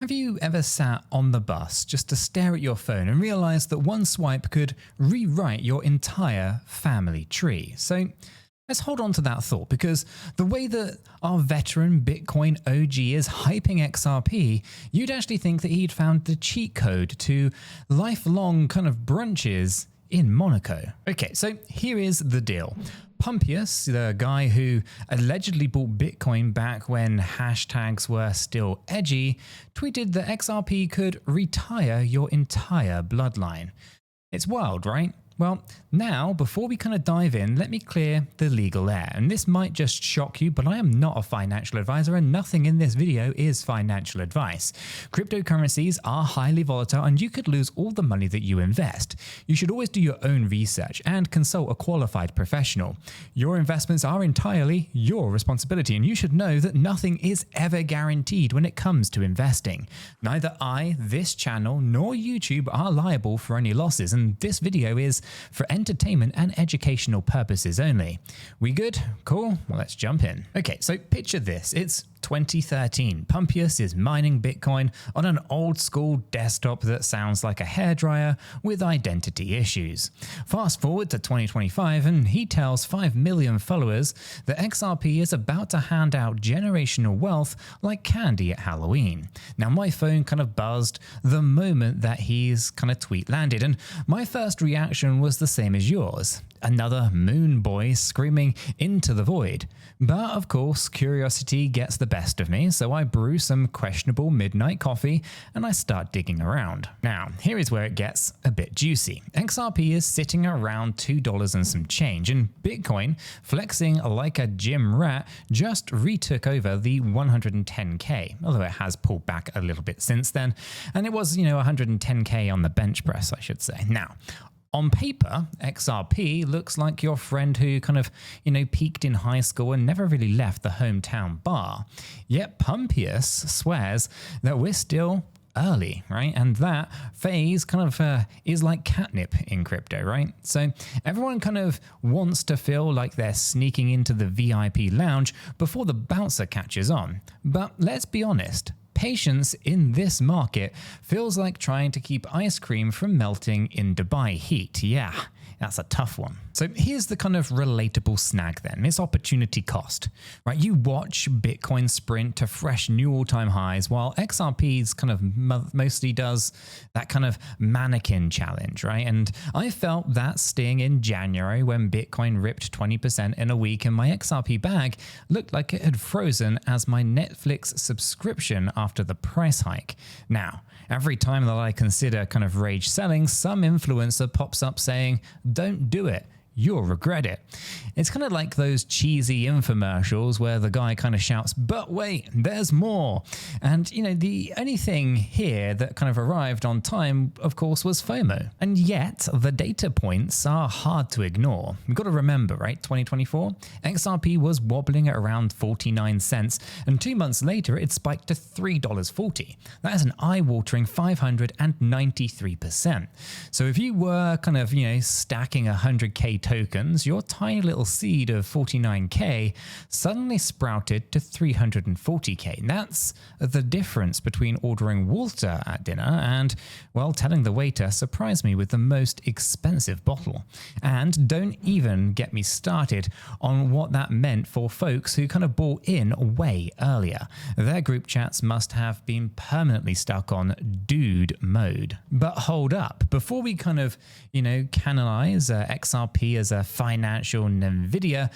Have you ever sat on the bus just to stare at your phone and realize that one swipe could rewrite your entire family tree? So let's hold on to that thought, because the way that our veteran Bitcoin OG is hyping XRP, you'd actually think that he'd found the cheat code to lifelong kind of brunches in Monaco. Okay, so here is the deal. Pumpius, the guy who allegedly bought Bitcoin back when hashtags were still edgy, tweeted that XRP could retire your entire bloodline. It's wild, right? Well, now, before we kind of dive in, let me clear the legal air. And this might just shock you, but I am not a financial advisor and nothing in this video is financial advice. Cryptocurrencies are highly volatile and you could lose all the money that you invest. You should always do your own research and consult a qualified professional. Your investments are entirely your responsibility, and you should know that nothing is ever guaranteed when it comes to investing. Neither I, this channel, nor YouTube are liable for any losses, and this video is for entertainment and educational purposes only. We good? Cool? Well, let's jump in. Okay, so picture this. It's 2013. Pumpius is mining Bitcoin on an old school desktop that sounds like a hairdryer with identity issues. Fast forward to 2025 and he tells 5 million followers that XRP is about to hand out generational wealth like candy at Halloween. Now my phone kind of buzzed the moment that his kind of tweet landed, and my first reaction was the same as yours. Another moon boy screaming into the void. But of course, curiosity gets the best of me, so I brew some questionable midnight coffee and I start digging around. Now, here is where it gets a bit juicy. XRP is sitting around $2 and some change, and Bitcoin, flexing like a gym rat, just retook over the 110k, although it has pulled back a little bit since then, and it was, 110k on the bench press, I should say. Now, on paper, XRP looks like your friend who kind of, peaked in high school and never really left the hometown bar. Yet Pumpius swears that we're still early, right? And that phase kind of is like catnip in crypto, right? So everyone kind of wants to feel like they're sneaking into the VIP lounge before the bouncer catches on. But let's be honest. Patience in this market feels like trying to keep ice cream from melting in Dubai heat. Yeah, that's a tough one. So here's the kind of relatable snag then. It's opportunity cost, right? You watch Bitcoin sprint to fresh new all-time highs while XRP's kind of mostly does that kind of mannequin challenge, right? And I felt that sting in January when Bitcoin ripped 20% in a week and my XRP bag looked like it had frozen as my Netflix subscription after the price hike. Now, every time that I consider kind of rage selling, some influencer pops up saying, "Don't do it. You'll regret it." It's kind of like those cheesy infomercials where the guy kind of shouts, "But wait, there's more." And, the only thing here that kind of arrived on time, of course, was FOMO. And yet the data points are hard to ignore. We've got to remember, right? 2024, XRP was wobbling at around 49 cents. And 2 months later, it spiked to $3.40. That is an eye-watering 593%. So if you were kind of, stacking 100k tokens, your tiny little seed of 49k suddenly sprouted to 340k. And that's the difference between ordering water at dinner and, well, telling the waiter, "Surprise me with the most expensive bottle." And don't even get me started on what that meant for folks who kind of bought in way earlier. Their group chats must have been permanently stuck on dude mode. But hold up, before we kind of, canonize XRP as a financial NVIDIA,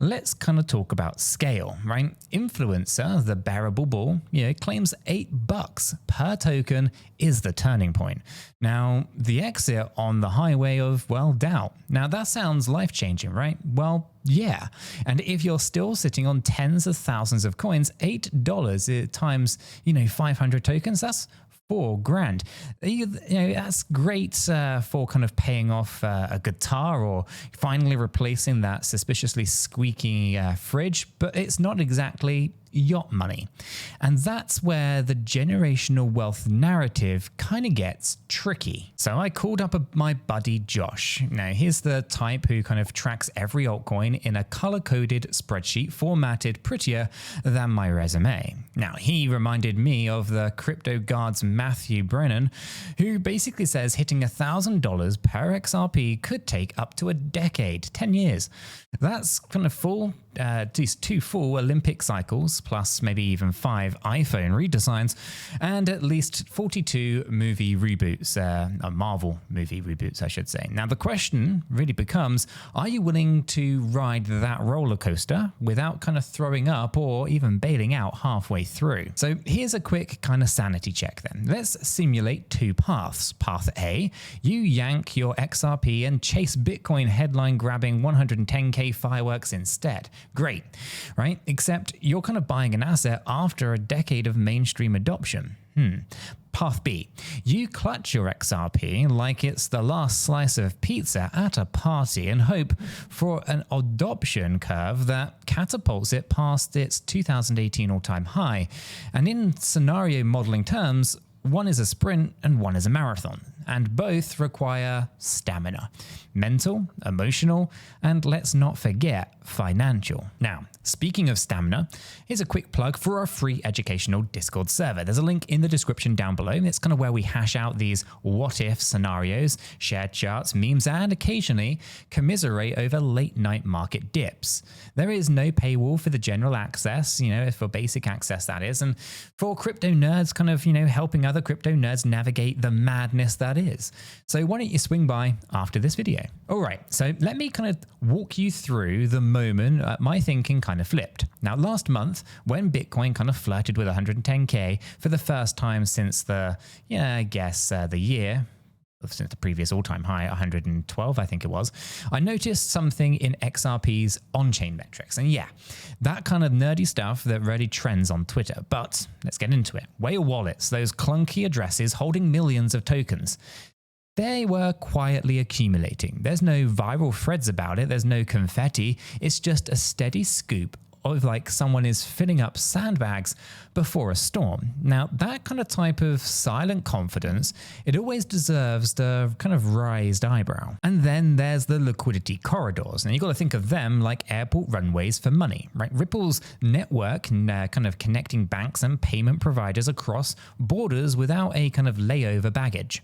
let's kind of talk about scale, right? Influencer, the bearable bull, claims $8 per token is the turning point. Now, the exit on the highway of, well, doubt. Now, that sounds life-changing, right? Well, yeah. And if you're still sitting on tens of thousands of coins, $8 times, 500 tokens, that's $4,000. That's great for kind of paying off a guitar or finally replacing that suspiciously squeaky fridge, but it's not exactly yacht money. And that's where the generational wealth narrative kind of gets tricky. So I called up my buddy Josh. Now he's the type who kind of tracks every altcoin in a color-coded spreadsheet formatted prettier than my resume. Now he reminded me of the crypto guard's Matthew Brennan, who basically says hitting $1,000 per XRP could take up to a decade, 10 years. That's kind of at least 2 full Olympic cycles, plus maybe even 5 iPhone redesigns, and at least 42 movie reboots, Marvel movie reboots, I should say. Now the question really becomes, are you willing to ride that roller coaster without kind of throwing up or even bailing out halfway through? So here's a quick kind of sanity check then. Let's simulate 2 paths. Path A, you yank your XRP and chase Bitcoin headline grabbing 110K fireworks instead. Great, right? Except you're kind of buying an asset after a decade of mainstream adoption. Path B, you clutch your XRP like it's the last slice of pizza at a party and hope for an adoption curve that catapults it past its 2018 all-time high. And in scenario modeling terms, one is a sprint and one is a marathon, and both require stamina. Mental, emotional, and let's not forget, financial. Now, speaking of stamina, here's a quick plug for our free educational Discord server. There's a link in the description down below. It's kind of where we hash out these what-if scenarios, share charts, memes, and occasionally commiserate over late-night market dips. There is no paywall for the general access, for basic access that is, and for crypto nerds kind of, helping other crypto nerds navigate the madness that is. So why don't you swing by after this video? All right, so let me kind of walk you through the moment my thinking kind of flipped. Now, last month, when Bitcoin kind of flirted with 110K for the first time since the year, since the previous all-time high, 112, I think it was, I noticed something in XRP's on-chain metrics. And yeah, that kind of nerdy stuff that really trends on Twitter. But let's get into it. Whale wallets, those clunky addresses holding millions of tokens. They were quietly accumulating. There's no viral threads about it. There's no confetti. It's just a steady scoop of like someone is filling up sandbags before a storm. Now, that kind of type of silent confidence, it always deserves the kind of raised eyebrow. And then there's the liquidity corridors. And you got to think of them like airport runways for money, right? Ripple's network kind of connecting banks and payment providers across borders without a kind of layover baggage.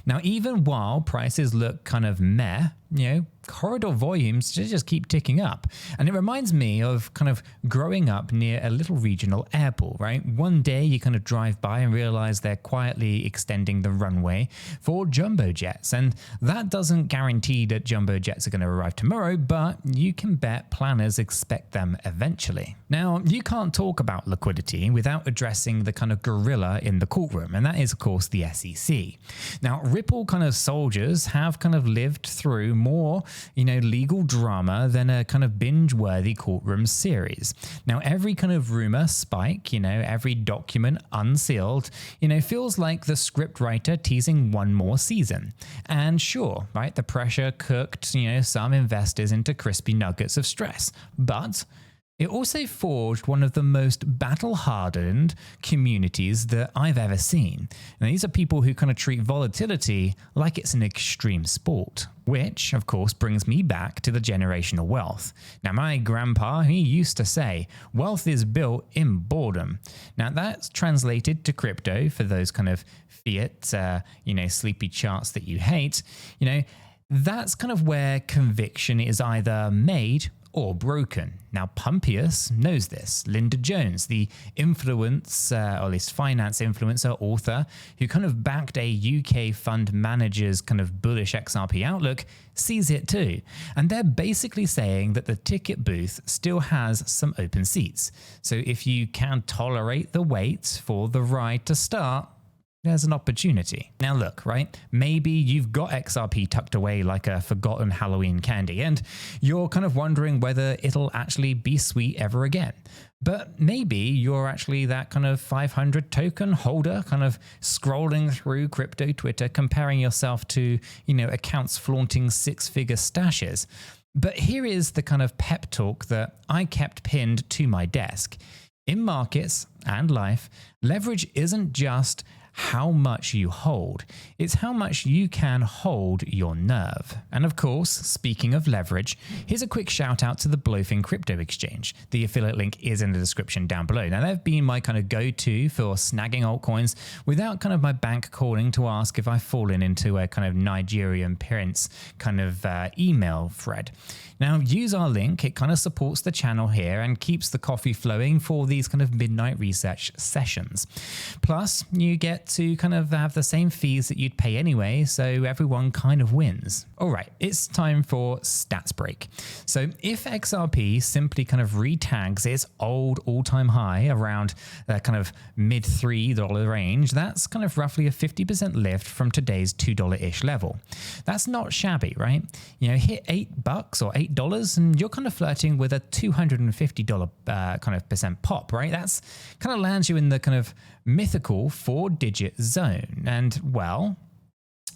Now, even while prices look kind of meh, corridor volumes just keep ticking up. And it reminds me of kind of growing up near a little regional airport, right? One day you kind of drive by and realize they're quietly extending the runway for jumbo jets. And that doesn't guarantee that jumbo jets are going to arrive tomorrow, but you can bet planners expect them eventually. Now, you can't talk about liquidity without addressing the kind of gorilla in the courtroom, and that is, of course, the SEC. Now, Ripple kind of soldiers have kind of lived through more legal drama than a kind of binge-worthy courtroom series. Now, every kind of rumor spike, every document unsealed, feels like the scriptwriter teasing one more season. And sure, right, the pressure cooked, some investors into crispy nuggets of stress. But it also forged one of the most battle-hardened communities that I've ever seen. And these are people who kind of treat volatility like it's an extreme sport. Which, of course, brings me back to the generational wealth. Now, my grandpa, he used to say, wealth is built in boredom. Now, that's translated to crypto for those kind of fiat, sleepy charts that you hate. That's kind of where conviction is either made or broken. Now, Pumpius knows this. Linda Jones, the influence, or at least finance influencer author, who kind of backed a UK fund manager's kind of bullish XRP outlook, sees it too. And they're basically saying that the ticket booth still has some open seats. So if you can tolerate the wait for the ride to start, there's an opportunity. Now look, right? Maybe you've got XRP tucked away like a forgotten Halloween candy, and you're kind of wondering whether it'll actually be sweet ever again. But maybe you're actually that kind of 500 token holder, kind of scrolling through crypto Twitter, comparing yourself to, accounts flaunting 6-figure stashes. But here is the kind of pep talk that I kept pinned to my desk. In markets and life, leverage isn't just how much you hold, it's how much you can hold your nerve. And of course, speaking of leverage, here's a quick shout out to the Blofin crypto exchange. The affiliate link is in the description down below. Now, they've been my kind of go-to for snagging altcoins without kind of my bank calling to ask if I've fallen into a kind of Nigerian prince kind of email thread. Now, use our link. It kind of supports the channel here and keeps the coffee flowing for these kind of midnight research sessions. Plus, you get to kind of have the same fees that you'd pay anyway, so everyone kind of wins. All right, it's time for stats break. So if XRP simply kind of retags its old all-time high around the kind of mid $3 range, that's kind of roughly a 50% lift from today's $2-ish level. That's not shabby, right? You know, hit $8 or $8 and you're kind of flirting with a $250 kind of percent pop, right? That's kind of lands you in the kind of mythical 4-digit zone. And well,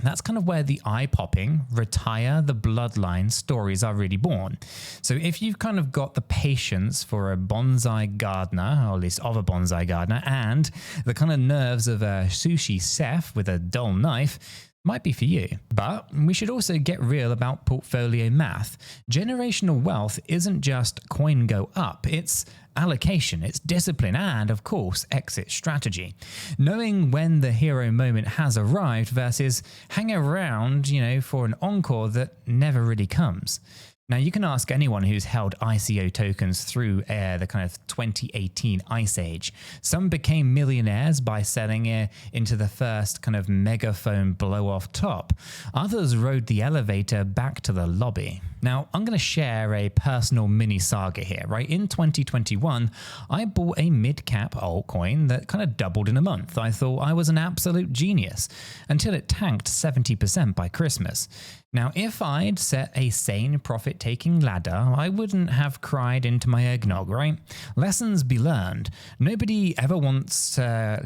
that's kind of where the eye-popping, retire the bloodline stories are really born. So if you've kind of got the patience for a bonsai gardener, or at least of a bonsai gardener, and the kind of nerves of a sushi chef with a dull knife, might be for you. But we should also get real about portfolio math. Generational wealth isn't just coin go up, it's allocation, it's discipline, and of course, exit strategy. Knowing when the hero moment has arrived versus hanging around, you know, for an encore that never really comes. Now, you can ask anyone who's held ICO tokens through the kind of 2018 Ice Age. Some became millionaires by selling into the first kind of megaphone blow-off top. Others rode the elevator back to the lobby. Now, I'm going to share a personal mini saga here, right? In 2021, I bought a mid-cap altcoin that kind of doubled in a month. I thought I was an absolute genius until it tanked 70% by Christmas. Now, if I'd set a sane profit-taking ladder, I wouldn't have cried into my eggnog, right? Lessons be learned. Nobody ever wants, I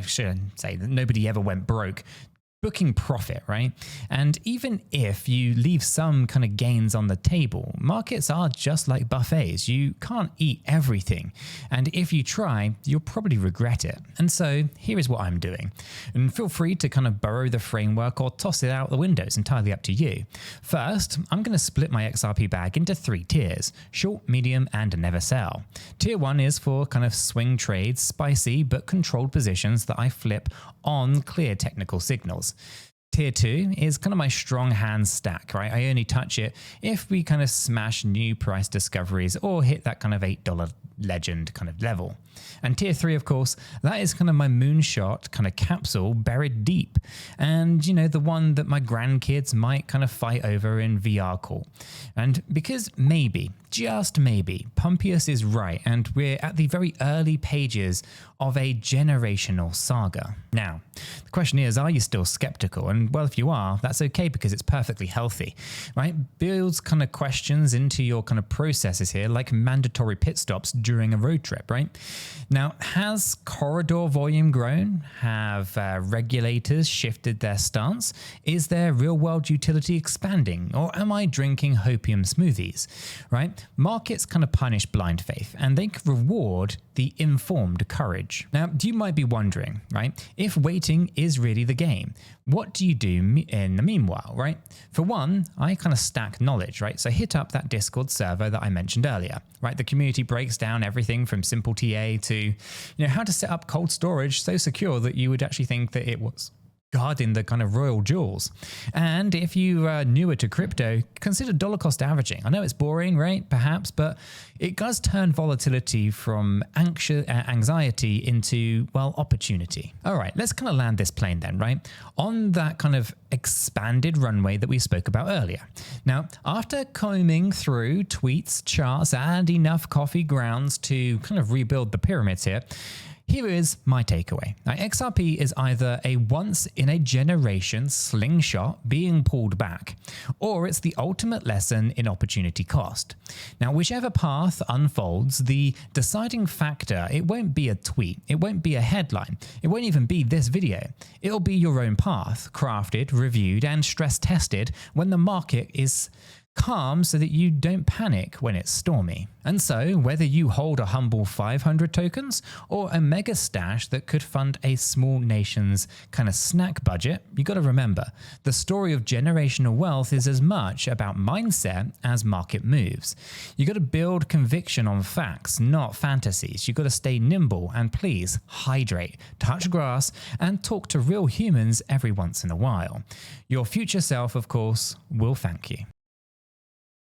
should say that nobody ever went broke booking profit, right? And even if you leave some kind of gains on the table, markets are just like buffets. You can't eat everything. And if you try, you'll probably regret it. And so here is what I'm doing. And feel free to kind of borrow the framework or toss it out the window. It's entirely up to you. First, I'm going to split my XRP bag into 3 tiers: short, medium, and never sell. Tier 1 is for kind of swing trades, spicy but controlled positions that I flip on clear technical signals. Tier 2 is kind of my strong hand stack, right? I only touch it if we kind of smash new price discoveries or hit that kind of $8 legend kind of level. And tier 3, of course, that is kind of my moonshot kind of capsule buried deep. And, you know, the one that my grandkids might kind of fight over in VR call. And because maybe, just maybe, Pumpius is right and we're at the very early pages of a generational saga. Now, the question is, are you still skeptical? And well, if you are, that's okay because it's perfectly healthy, right? Builds kind of questions into your kind of processes here, like mandatory pit stops during a road trip, right? Now, has corridor volume grown? Have regulators shifted their stance? Is their real-world utility expanding? Or am I drinking hopium smoothies, right? Markets kind of punish blind faith and they reward the informed courage. Now, you might be wondering, right, if waiting is really the game, what do you do in the meanwhile, right? For one, I kind of stack knowledge, right? So hit up that Discord server that I mentioned earlier, right? The community breaks down everything from simple TA to, you know, how to set up cold storage so secure that you would actually think that it was guarding the kind of royal jewels. And if you are newer to crypto, consider dollar cost averaging. I know it's boring, right? Perhaps, but it does turn volatility from anxiety into, well, opportunity. All right, let's kind of land this plane then, right? On that kind of expanded runway that we spoke about earlier. Now, after combing through tweets, charts, and enough coffee grounds to kind of rebuild the pyramids here is my takeaway. Now, XRP is either a once-in-a-generation slingshot being pulled back, or it's the ultimate lesson in opportunity cost. Now, whichever path unfolds, the deciding factor, it won't be a tweet, it won't be a headline, it won't even be this video. It'll be your own path, crafted, reviewed, and stress-tested when the market is calm so that you don't panic when it's stormy. And so, whether you hold a humble 500 tokens or a mega stash that could fund a small nation's kind of snack budget, you got to remember, the story of generational wealth is as much about mindset as market moves. You got to build conviction on facts, not fantasies. You got to stay nimble and please hydrate, touch grass, and talk to real humans every once in a while. Your future self, of course, will thank you.